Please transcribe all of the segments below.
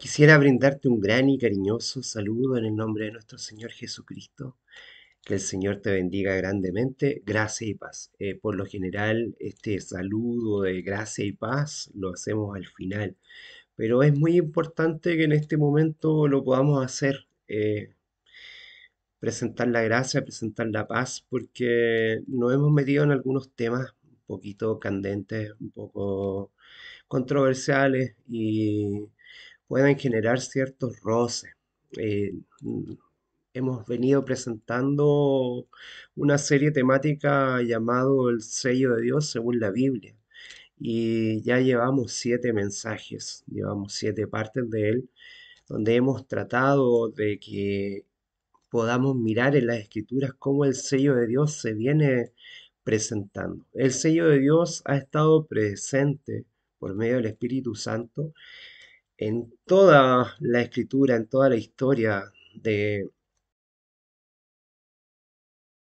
Quisiera brindarte un gran y cariñoso saludo en el nombre de nuestro Señor Jesucristo. Que el Señor te bendiga grandemente, gracia y paz. Por lo general, este saludo de gracia y paz lo hacemos al final, pero es muy importante que en este momento lo podamos hacer. Presentar la gracia, presentar la paz, porque nos hemos metido en algunos temas un poquito candentes, un poco controversiales y pueden generar ciertos roces. Eh, mm, Hemos venido presentando una serie temática llamado El sello de Dios según la Biblia. Y ya llevamos 7 mensajes, llevamos 7 partes de él, donde hemos tratado de que podamos mirar en las escrituras cómo el sello de Dios se viene presentando. El sello de Dios ha estado presente por medio del Espíritu Santo en toda la escritura, en toda la historia de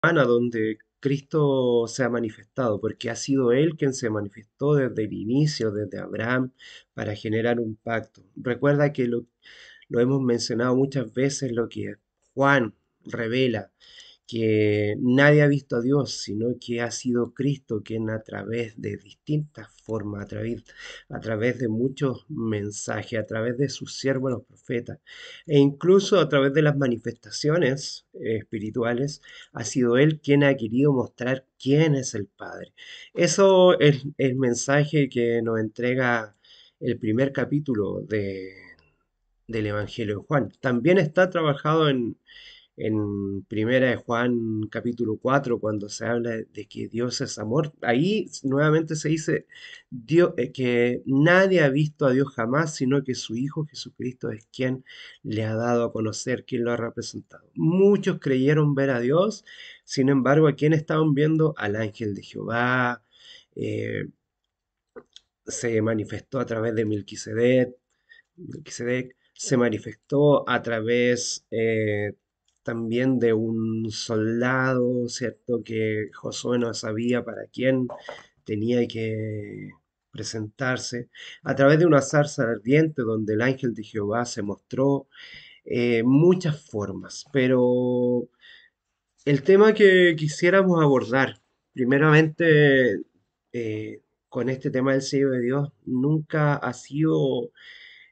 Ana, donde Cristo se ha manifestado, porque ha sido Él quien se manifestó desde el inicio, desde Abraham, para generar un pacto. Recuerda que lo hemos mencionado muchas veces, lo que Juan revela, que nadie ha visto a Dios, sino que ha sido Cristo quien a través de distintas formas, a través de muchos mensajes, a través de sus siervos los profetas, e incluso a través de las manifestaciones espirituales, ha sido Él quien ha querido mostrar quién es el Padre. Eso es el mensaje que nos entrega el primer capítulo del Evangelio de Juan. También está trabajado en Primera de Juan capítulo 4 cuando se habla de que Dios es amor. Ahí nuevamente se dice que nadie ha visto a Dios jamás, sino que su Hijo Jesucristo es quien le ha dado a conocer, quien lo ha representado. Muchos creyeron ver a Dios, sin embargo, ¿a quién estaban viendo? Al ángel de Jehová. eh, Se manifestó a través de Melquisedec, se manifestó a través también de un soldado, ¿cierto? Que Josué no sabía para quién tenía que presentarse, a través de una zarza ardiente donde el ángel de Jehová se mostró, muchas formas, pero el tema que quisiéramos abordar, primeramente, con este tema del sello de Dios, nunca ha sido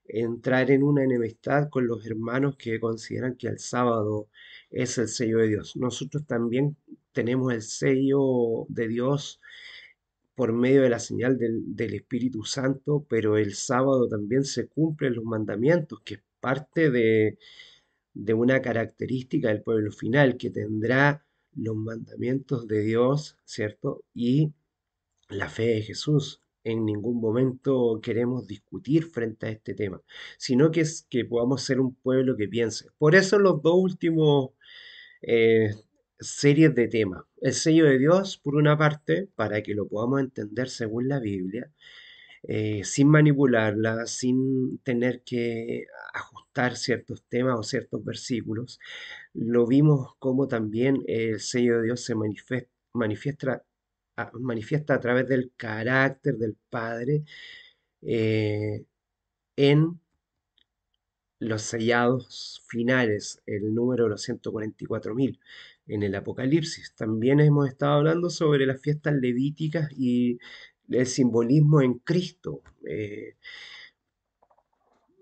entrar en una enemistad con los hermanos que consideran que el sábado es el sello de Dios. Nosotros también tenemos el sello de Dios por medio de la señal del Espíritu Santo, pero el sábado también se cumplen los mandamientos, que es parte de una característica del pueblo final, que tendrá los mandamientos de Dios, ¿cierto? Y la fe de Jesús. En ningún momento queremos discutir frente a este tema, sino que es que podamos ser un pueblo que piense. Por eso los dos últimos eh, series de temas. El sello de Dios, por una parte, para que lo podamos entender según la Biblia, sin manipularla, sin tener que ajustar ciertos temas o ciertos versículos. Lo vimos como también el sello de Dios se manifiesta a través del carácter del Padre eh, en los sellados finales, el número de los 144.000 en el Apocalipsis. También hemos estado hablando sobre las fiestas levíticas y el simbolismo en Cristo.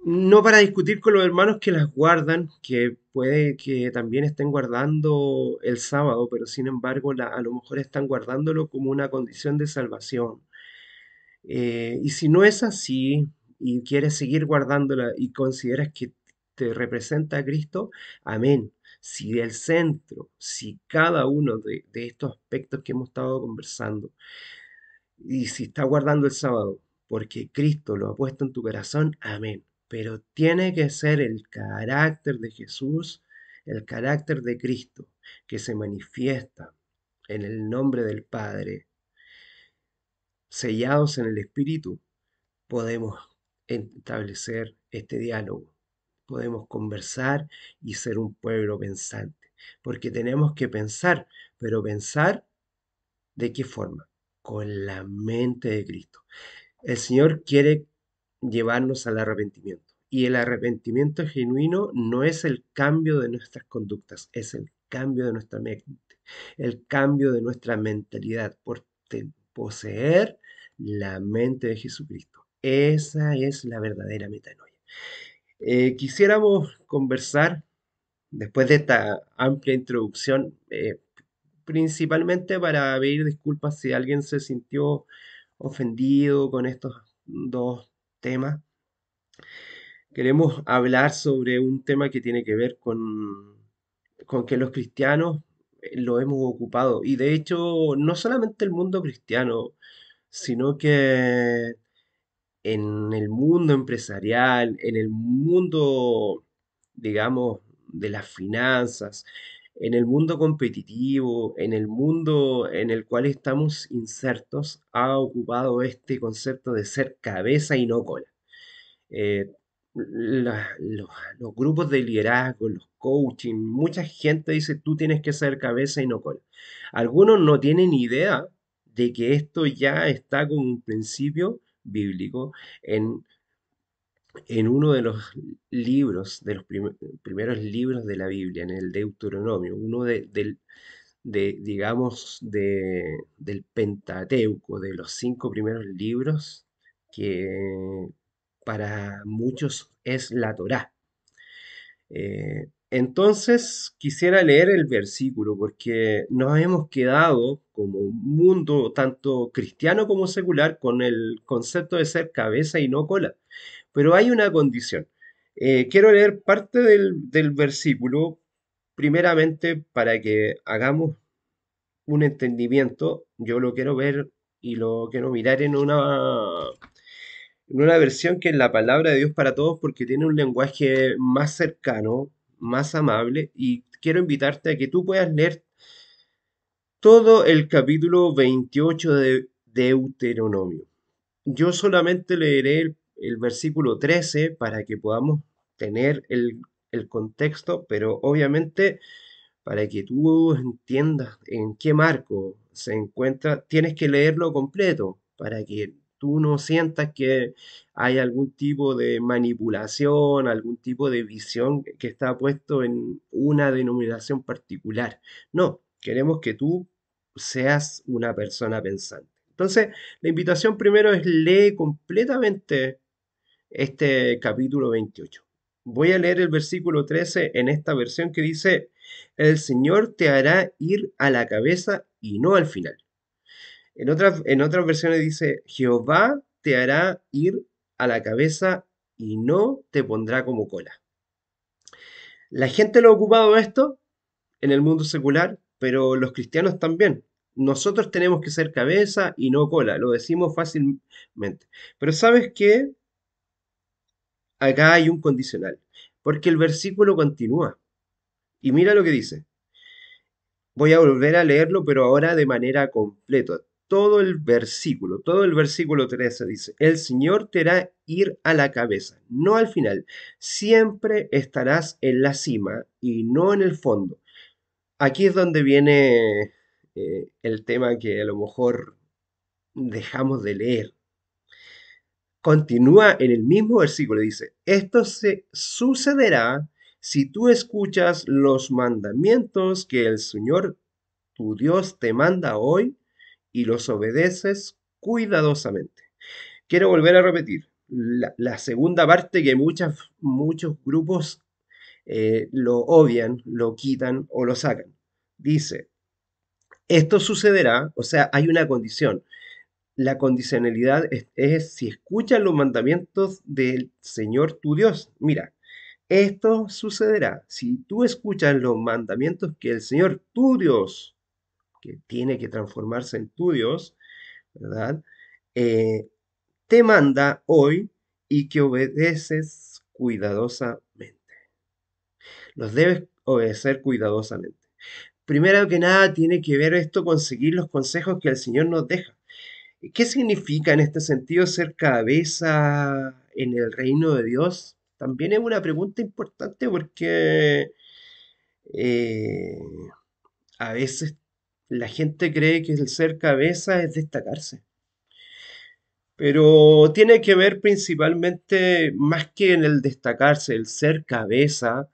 No para discutir con los hermanos que las guardan, que puede que también estén guardando el sábado, pero sin embargo a lo mejor están guardándolo como una condición de salvación. Y si no es así y quieres seguir guardándola y consideras que te representa a Cristo, amén. Si el centro, si cada uno de estos aspectos que hemos estado conversando, y si estás guardando el sábado porque Cristo lo ha puesto en tu corazón, amén. Pero tiene que ser el carácter de Jesús, el carácter de Cristo, que se manifiesta en el nombre del Padre, sellados en el Espíritu, podemos establecer este diálogo, podemos conversar y ser un pueblo pensante, porque tenemos que pensar, pero pensar ¿de qué forma? Con la mente de Cristo. El Señor quiere llevarnos al arrepentimiento Y el arrepentimiento genuino no es el cambio de nuestras conductas, es el cambio de nuestra mente, el cambio de nuestra mentalidad por poseer la mente de Jesucristo. Esa es la verdadera metanoia. Quisiéramos conversar, después de esta amplia introducción, principalmente para pedir disculpas si alguien se sintió ofendido con estos dos temas. Queremos hablar sobre un tema que tiene que ver con que los cristianos lo hemos ocupado. Y de hecho, no solamente el mundo cristiano, sino que en el mundo empresarial, en el mundo, digamos, de las finanzas, en el mundo competitivo, en el mundo en el cual estamos insertos, ha ocupado este concepto de ser cabeza y no cola. eh, los grupos de liderazgo, los coaching, mucha gente dice tú tienes que ser cabeza y no cola. Algunos no tienen idea de que esto ya está como un principio bíblico en, en uno de los libros, de los primeros libros de la Biblia, en el Deuteronomio, uno digamos, del Pentateuco, de los cinco primeros libros, que para muchos es la Torá. Entonces quisiera leer el versículo porque nos hemos quedado como un mundo tanto cristiano como secular con el concepto de ser cabeza y no cola. Pero hay una condición. Quiero leer parte del versículo primeramente para que hagamos un entendimiento. Yo lo quiero ver y lo quiero mirar en una versión que es la palabra de Dios para todos porque tiene un lenguaje más cercano, más amable y quiero invitarte a que tú puedas leer todo el capítulo 28 de Deuteronomio. Yo solamente leeré el versículo 13 para que podamos tener el contexto, pero obviamente para que tú entiendas en qué marco se encuentra, tienes que leerlo completo para que tú no sientas que hay algún tipo de manipulación, algún tipo de visión que está puesto en una denominación particular. No, queremos que tú seas una persona pensante. Entonces, la invitación primero es lee completamente este capítulo 28. Voy a leer el versículo 13 en esta versión que dice, el Señor te hará ir a la cabeza y no al final. En otras versiones dice, Jehová te hará ir a la cabeza y no te pondrá como cola. La gente lo ha ocupado esto en el mundo secular, pero los cristianos también. Nosotros tenemos que ser cabeza y no cola, lo decimos fácilmente. Pero ¿sabes qué? Acá hay un condicional, porque el versículo continúa. Y mira lo que dice. Voy a volver a leerlo, pero ahora de manera completa. Todo el versículo 13 dice, el Señor te hará ir a la cabeza, no al final. Siempre estarás en la cima y no en el fondo. Aquí es donde viene el tema que a lo mejor dejamos de leer. Continúa en el mismo versículo, dice, esto se sucederá si tú escuchas los mandamientos que el Señor tu Dios te manda hoy y los obedeces cuidadosamente. Quiero volver a repetir la segunda parte que muchos grupos lo obvian, lo quitan o lo sacan. Dice, esto sucederá, o sea, hay una condición. La condicionalidad es si escuchas los mandamientos del Señor tu Dios. Mira, esto sucederá si tú escuchas los mandamientos que el Señor tu Dios, que tiene que transformarse en tu Dios, ¿verdad? Eh, te manda hoy y que obedeces cuidadosamente. Los debes obedecer cuidadosamente. Primero que nada, tiene que ver esto con seguir los consejos que el Señor nos deja. ¿Qué significa en este sentido ser cabeza en el reino de Dios? También es una pregunta importante porque eh, a veces la gente cree que el ser cabeza es destacarse. pero tiene que ver principalmente, más que en el destacarse, el ser cabeza,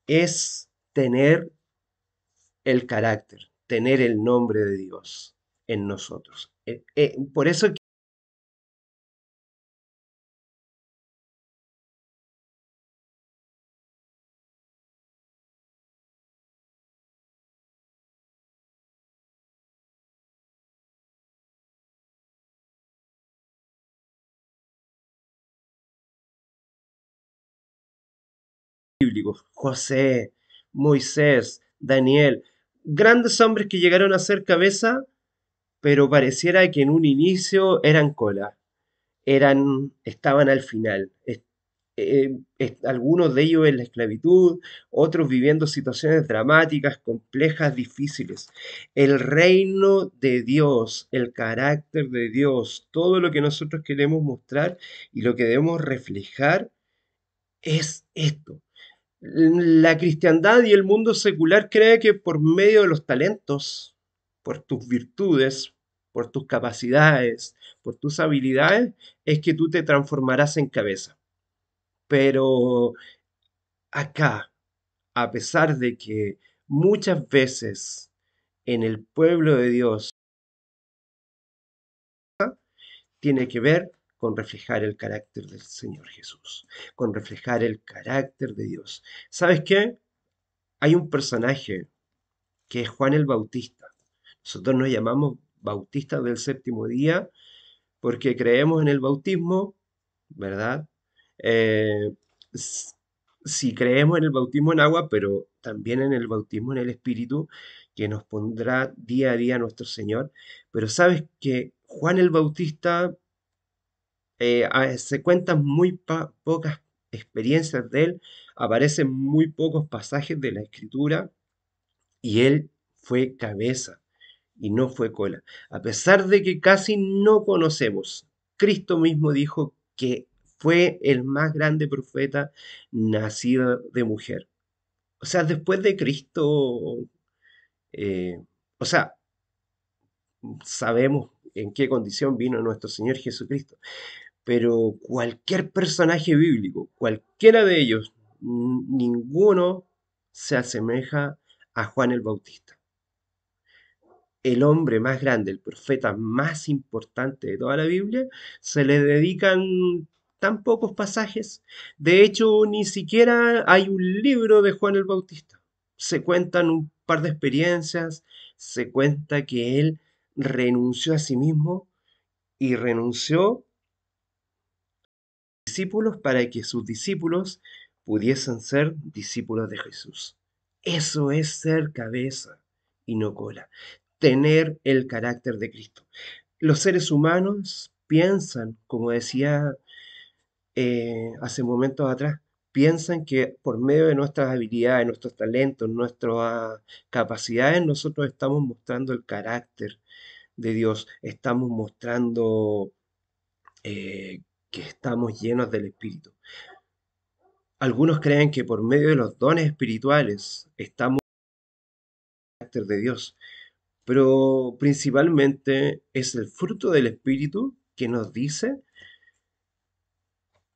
es tener el carácter, tener el nombre de Dios en nosotros. Por eso bíblicos, José, Moisés, Daniel, grandes hombres que llegaron a ser cabeza, pero pareciera que en un inicio eran cola, estaban al final. Algunos de ellos en la esclavitud, otros viviendo situaciones dramáticas, complejas, difíciles. El reino de Dios, el carácter de Dios, todo lo que nosotros queremos mostrar y lo que debemos reflejar es esto. La cristiandad y el mundo secular cree que por medio de los talentos, por tus virtudes, por tus capacidades, por tus habilidades, es que tú te transformarás en cabeza. Pero acá, a pesar de que muchas veces en el pueblo de Dios tiene que ver con reflejar el carácter del Señor Jesús, con reflejar el carácter de Dios. ¿Sabes qué? Hay un personaje que es Juan el Bautista. Nosotros nos llamamos bautistas del séptimo día porque creemos en el bautismo, ¿verdad? Eh, s- sí creemos en el bautismo en agua, pero también en el bautismo en el Espíritu, que nos pondrá día a día nuestro Señor. Pero sabes que Juan el Bautista, se cuentan muy pocas experiencias de él, aparecen muy pocos pasajes de la Escritura y él fue cabeza y no fue cola. A pesar de que casi no conocemos, Cristo mismo dijo que fue el más grande profeta nacido de mujer. O sea, después de Cristo, eh, o sea, sabemos en qué condición vino nuestro Señor Jesucristo, pero cualquier personaje bíblico, cualquiera de ellos, ninguno se asemeja a Juan el Bautista. El hombre más grande, el profeta más importante de toda la Biblia, se le dedican tan pocos pasajes. De hecho, ni siquiera hay un libro de Juan el Bautista. Se cuentan un par de experiencias, se cuenta que él renunció a sí mismo y renunció a discípulos para que sus discípulos pudiesen ser discípulos de Jesús. Eso es ser cabeza y no cola, tener el carácter de Cristo. Los seres humanos piensan, como decía hace momentos atrás, piensan que por medio de nuestras habilidades, nuestros talentos, nuestras capacidades, nosotros estamos mostrando el carácter de Dios, estamos mostrando que estamos llenos del Espíritu. Algunos creen que por medio de los dones espirituales estamos en el carácter de Dios, pero principalmente es el fruto del Espíritu que nos dice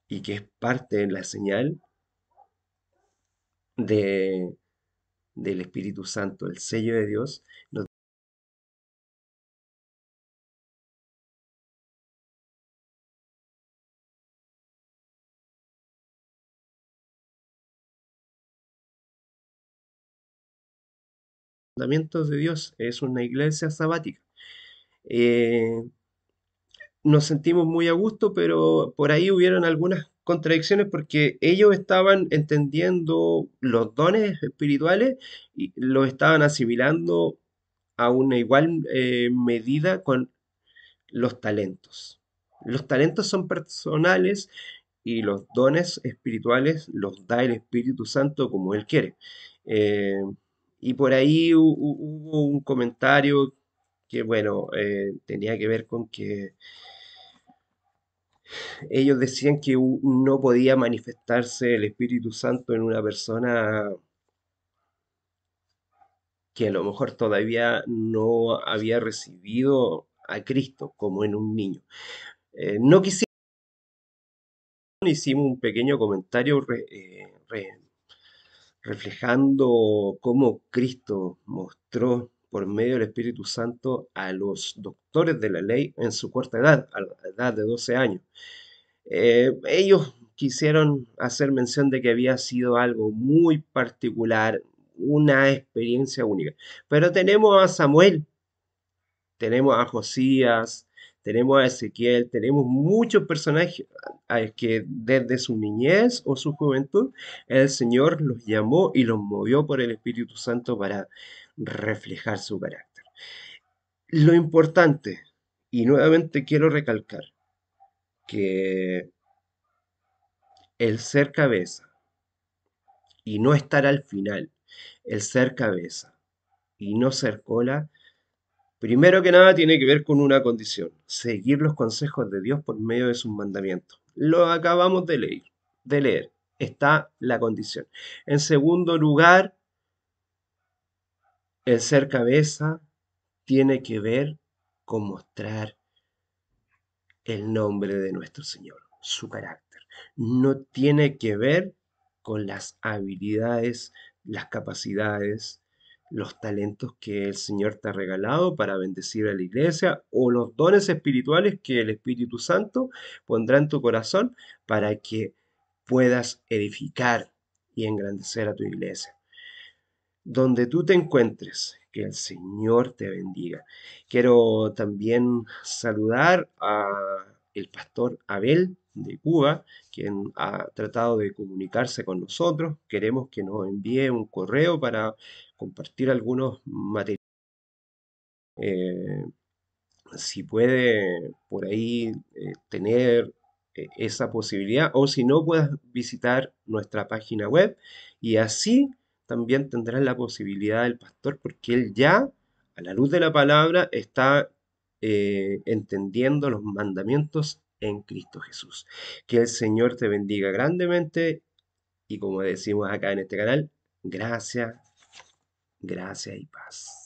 y que es parte de la señal de, del Espíritu Santo, el sello de Dios, los mandamientos de Dios. Es una iglesia sabática. Eh, Nos sentimos muy a gusto, pero por ahí hubieron algunas contradicciones porque ellos estaban entendiendo los dones espirituales y los estaban asimilando a una igual medida con los talentos. Los talentos son personales y los dones espirituales los da el Espíritu Santo como Él quiere. Eh, y por ahí hubo un comentario que, bueno, tenía que ver con que ellos decían que no podía manifestarse el Espíritu Santo en una persona que a lo mejor todavía no había recibido a Cristo, como en un niño. No quisimos, hicimos un pequeño comentario reflejando cómo Cristo mostró por medio del Espíritu Santo a los doctores de la ley en su corta edad, a la edad de 12 años. Ellos quisieron hacer mención de que había sido algo muy particular, una experiencia única. Pero tenemos a Samuel, tenemos a Josías, tenemos a Ezequiel, tenemos muchos personajes que desde su niñez o su juventud el Señor los llamó y los movió por el Espíritu Santo para reflejar su carácter. Lo importante, y nuevamente quiero recalcar, que el ser cabeza y no estar al final, el ser cabeza y no ser cola, primero que nada tiene que ver con una condición, seguir los consejos de Dios por medio de sus mandamientos. Lo acabamos de leer, está la condición. En segundo lugar, el ser cabeza tiene que ver con mostrar el nombre de nuestro Señor, su carácter. No tiene que ver con las habilidades, las capacidades, los talentos que el Señor te ha regalado para bendecir a la iglesia o los dones espirituales que el Espíritu Santo pondrá en tu corazón para que puedas edificar y engrandecer a tu iglesia. Donde tú te encuentres, que el Señor te bendiga. Quiero también saludar a el pastor Abel de Cuba, quien ha tratado de comunicarse con nosotros. Queremos que nos envíe un correo para compartir algunos materiales. eh, si puede por ahí tener esa posibilidad o si no puedas visitar nuestra página web y así también tendrás la posibilidad del pastor porque él ya a la luz de la palabra está entendiendo los mandamientos en Cristo Jesús. Que el Señor te bendiga grandemente y como decimos acá en este canal, gracias, gracias y paz.